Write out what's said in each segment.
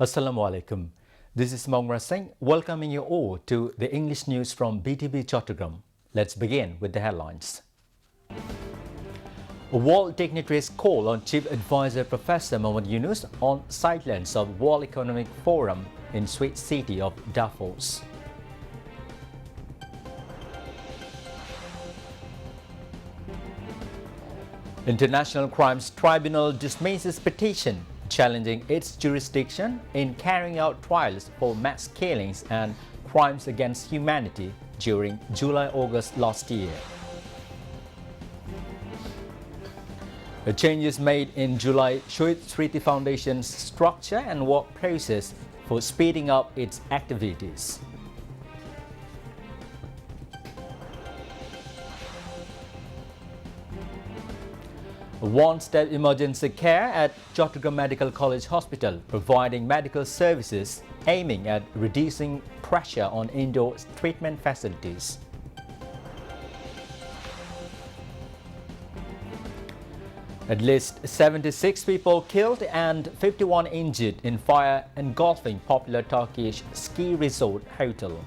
Assalamu alaikum. This is Mongra Singh welcoming you all to the English news from Btv Chattogram. Let's begin with the headlines. World dignitaries call on Chief Advisor Professor Mohamed Yunus on sidelines of World Economic Forum in Swiss city of Davos. International Crimes Tribunal dismisses petition challenging its jurisdiction in carrying out trials for mass killings and crimes against humanity during July-August last year. The changes made in July showed Treaty Foundation's structure and work process for speeding up its activities. One-step emergency care at Chattogram Medical College Hospital, providing medical services aiming at reducing pressure on indoor treatment facilities. At least 76 people killed and 51 injured in fire engulfing popular Turkish ski resort hotel.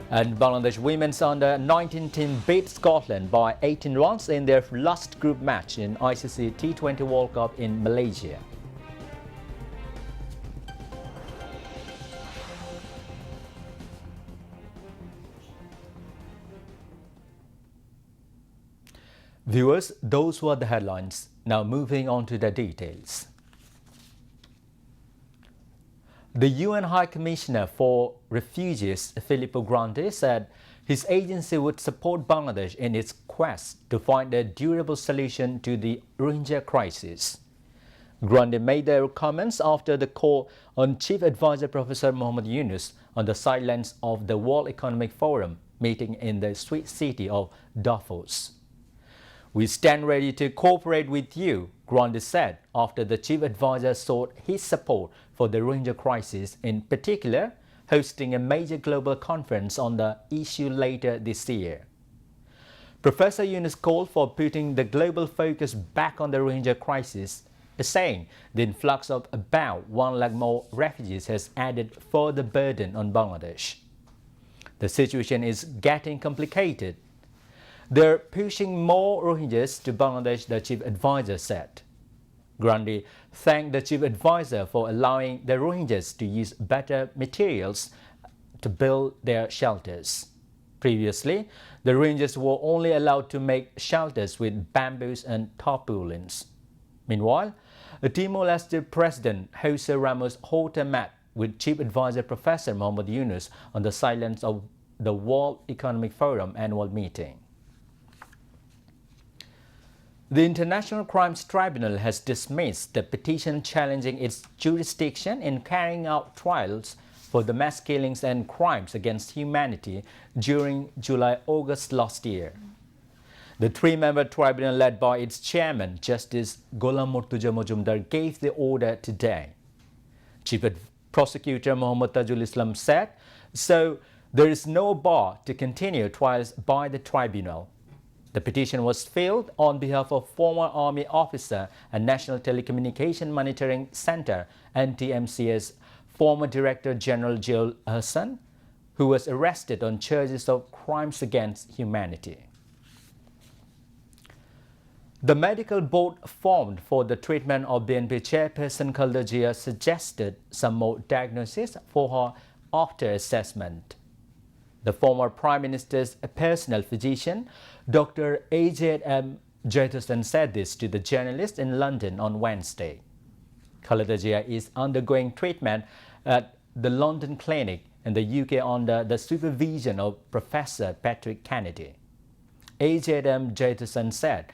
And Bangladesh women's under-19 team beat Scotland by 18 runs in their last group match in ICC T20 World Cup in Malaysia. Viewers, those were the headlines. Now moving on to the details. The UN High Commissioner for Refugees, Filippo Grandi, said his agency would support Bangladesh in its quest to find a durable solution to the Rohingya crisis. Grandi made their comments after the call on Chief Advisor Professor Mohamed Yunus on the sidelines of the World Economic Forum meeting in the Swiss city of Davos. "We stand ready to cooperate with you," Grandi said after the chief advisor sought his support for the Rohingya crisis, in particular hosting a major global conference on the issue later this year. Professor Yunus called for putting the global focus back on the Rohingya crisis, saying the influx of about 1 lakh more refugees has added further burden on Bangladesh. "The situation is getting complicated. They're pushing more Rohingyas to Bangladesh," the chief advisor said. Grandi thanked the chief advisor for allowing the Rohingyas to use better materials to build their shelters. Previously, the Rohingyas were only allowed to make shelters with bamboos and tarpaulins. Meanwhile, Timor-Leste President Jose Ramos Horta met with Chief Advisor Professor Mohamed Yunus on the sidelines of the World Economic Forum annual meeting. The International Crimes Tribunal has dismissed the petition challenging its jurisdiction in carrying out trials for the mass killings and crimes against humanity during July-August last year. The three-member tribunal led by its chairman, Justice Gholam Murtuza Majumdar, gave the order today. Chief Prosecutor Muhammad Tajul Islam said, "So there is no bar to continue trials by the tribunal." The petition was filed on behalf of former Army officer and National Telecommunication Monitoring Center (NTMC's) former Director General Joel Hassan, who was arrested on charges of crimes against humanity. The medical board formed for the treatment of BNP chairperson Khaleda Zia suggested some more diagnosis for her after assessment. The former Prime Minister's personal physician, Dr. A.J.M. Jayathasan, said this to the journalist in London on Wednesday. Khaleda Zia is undergoing treatment at the London Clinic in the UK under the supervision of Professor Patrick Kennedy. A.J.M. Jayathasan said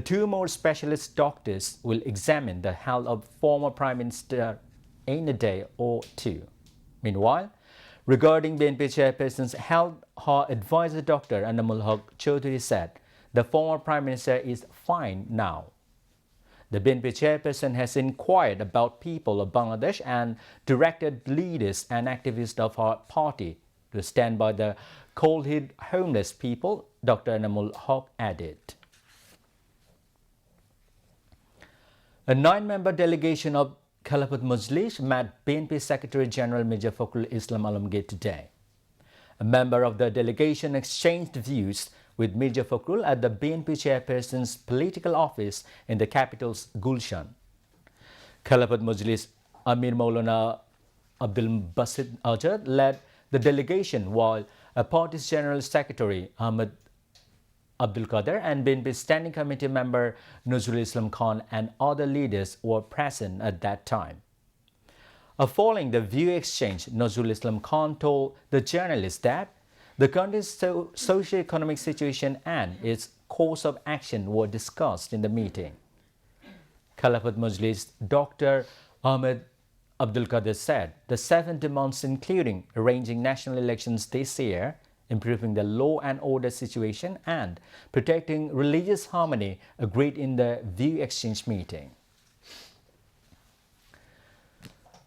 2 more specialist doctors will examine the health of former Prime Minister in a day or 2. Meanwhile, regarding BNP chairperson's health, her advisor Dr. Anamul Haq Chaudhary said the former Prime Minister is fine now. The BNP chairperson has inquired about people of Bangladesh and directed leaders and activists of her party to stand by the cold-hit homeless people, Dr. Anamul Haq added. A 9-member delegation of Khilafat Majlis met BNP Secretary General Mirza Fakhrul Islam Alamgir today. A member of the delegation exchanged views with Mirza Fakhrul at the BNP chairperson's political office in the capital's Gulshan. Khilafat Majlis Amir Maulana Abdul Basit Ajad led the delegation, while a party's General Secretary Ahmed Abdul Qadir and BNP Standing Committee member Nazrul Islam Khan and other leaders were present at that time. Following the view exchange, Nazrul Islam Khan told the journalists that the country's socio-economic situation and its course of action were discussed in the meeting. Khilafat Majlis Dr. Ahmed Abdul Qadir said the 7 demands, including arranging national elections this year, improving the law and order situation, and protecting religious harmony, agreed in the view exchange meeting.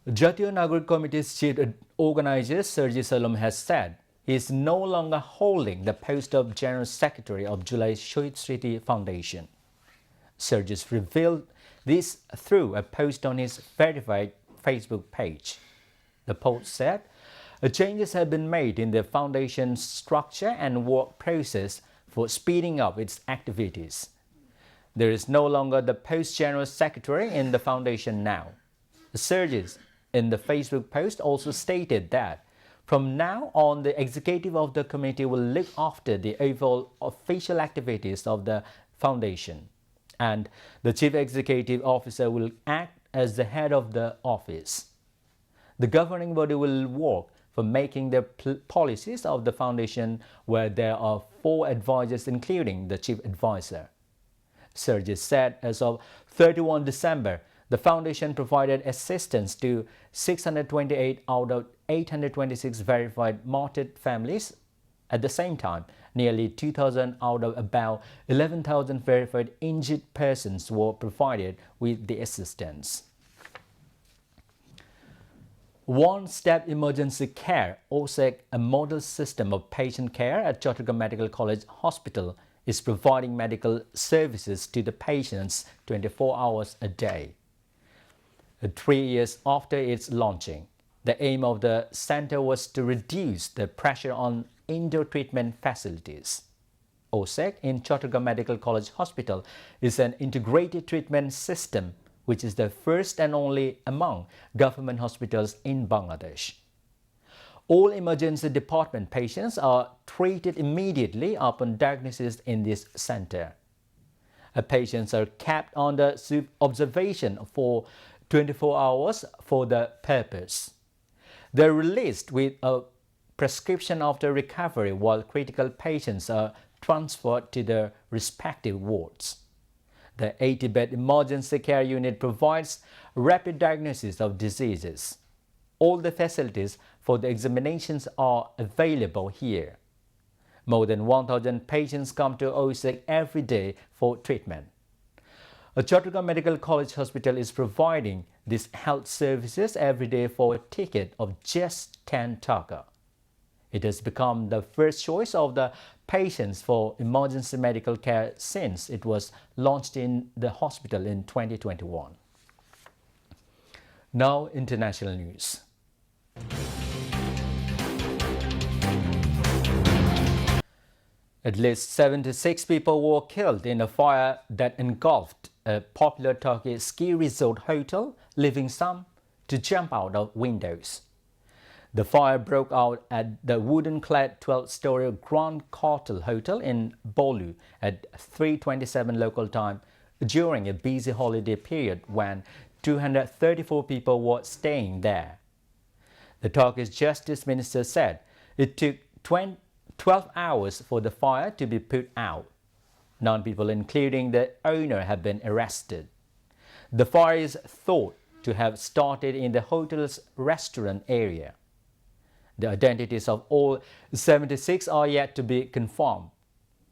Jatiya Nagarik Committee's chief organizer Sergis Salom has said he is no longer holding the post of General Secretary of July Shohid Smriti Foundation. Sergis revealed this through a post on his verified Facebook page. The post said changes have been made in the foundation's structure and work process for speeding up its activities. There is no longer the post General Secretary in the foundation now. Sergis in the Facebook post also stated that from now on, the executive of the committee will look after the overall official activities of the foundation, and the chief executive officer will act as the head of the office. The governing body will work for making the policies of the foundation, where there are 4 advisors, including the chief advisor. Sergis said as of 31 December, the foundation provided assistance to 628 out of 826 verified martyred families. At the same time, nearly 2,000 out of about 11,000 verified injured persons were provided with the assistance. One-step emergency care, OSEC, a model system of patient care at Chattogram Medical College Hospital, is providing medical services to the patients 24 hours a day. 3 years after its launching, the aim of the center was to reduce the pressure on indoor treatment facilities. OSEC in Chattogram Medical College Hospital is an integrated treatment system which is the first and only among government hospitals in Bangladesh. All emergency department patients are treated immediately upon diagnosis in this center. Patients are kept under observation for 24 hours for the purpose. They are released with a prescription after recovery, while critical patients are transferred to their respective wards. The 80-bed emergency care unit provides rapid diagnosis of diseases. All the facilities for the examinations are available here. More than 1,000 patients come to OSEC every day for treatment. Chattogram Medical College Hospital is providing these health services every day for a ticket of just 10 taka. It has become the first choice of the patients for emergency medical care since it was launched in the hospital in 2021. Now, international news. At least 76 people were killed in a fire that engulfed a popular Turkey ski resort hotel, leaving some to jump out of windows. The fire broke out at the wooden-clad 12-story Grand Cartel Hotel in Bolu at 3:27 local time during a busy holiday period when 234 people were staying there. The Turkish Justice Minister said it took 12 hours for the fire to be put out. 9 people, including the owner, have been arrested. The fire is thought to have started in the hotel's restaurant area. The identities of all 76 are yet to be confirmed.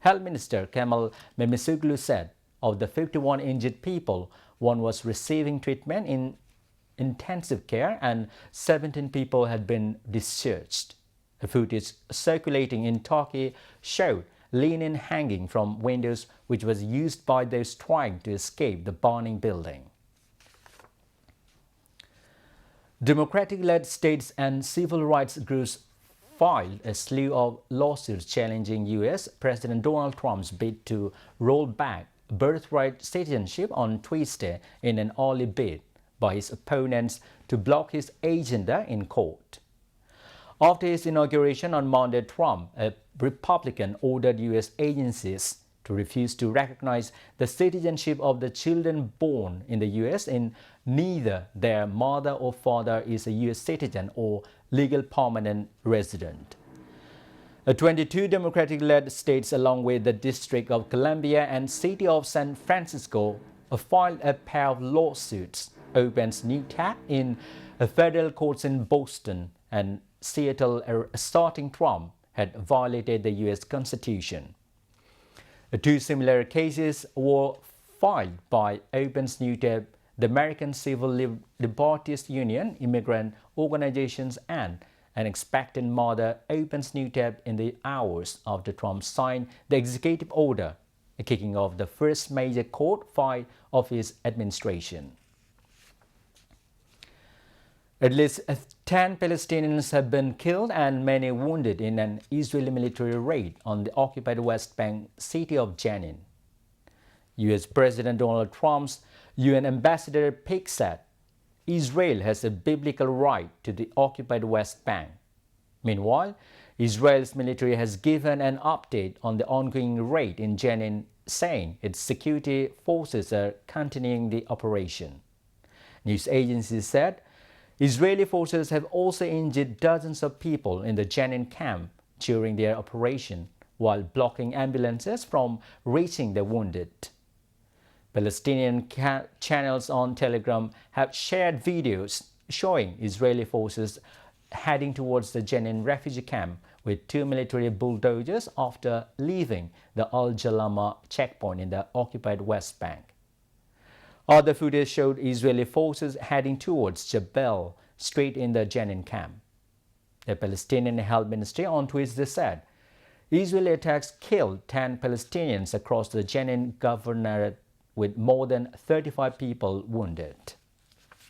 Health Minister Kemal Memisoglu said of the 51 injured people, 1 was receiving treatment in intensive care and 17 people had been discharged. A footage circulating in Turkey showed linen hanging from windows, which was used by those trying to escape the burning building. Democratic-led states and civil rights groups filed a slew of lawsuits challenging U.S. President Donald Trump's bid to roll back birthright citizenship on Tuesday in an early bid by his opponents to block his agenda in court. After his inauguration on Monday, Trump, a Republican, ordered U.S. agencies to refuse to recognize the citizenship of the children born in the U.S. in neither their mother or father is a U.S. citizen or legal permanent resident. 22 Democratic-led states, along with the District of Columbia and City of San Francisco, filed a pair of lawsuits, opens new tab in federal courts in Boston and Seattle, asserting Trump had violated the U.S. Constitution. Two similar cases were filed by Opens New Tab, the American Civil Liberties Union, immigrant organizations, and an expectant mother. Opens New Tab in the hours after Trump signed the executive order, kicking off the first major court fight of his administration. At least 10 Palestinians have been killed and many wounded in an Israeli military raid on the occupied West Bank city of Jenin. U.S. President Donald Trump's UN ambassador Pete said Israel has a biblical right to the occupied West Bank. Meanwhile, Israel's military has given an update on the ongoing raid in Jenin, saying its security forces are continuing the operation. News agencies said Israeli forces have also injured dozens of people in the Jenin camp during their operation, while blocking ambulances from reaching the wounded. Palestinian channels on Telegram have shared videos showing Israeli forces heading towards the Jenin refugee camp with two military bulldozers after leaving the Al Jalama checkpoint in the occupied West Bank. Other footage showed Israeli forces heading towards Jabal, straight in the Jenin camp. The Palestinian Health Ministry on Tuesday said Israeli attacks killed 10 Palestinians across the Jenin governorate, with more than 35 people wounded.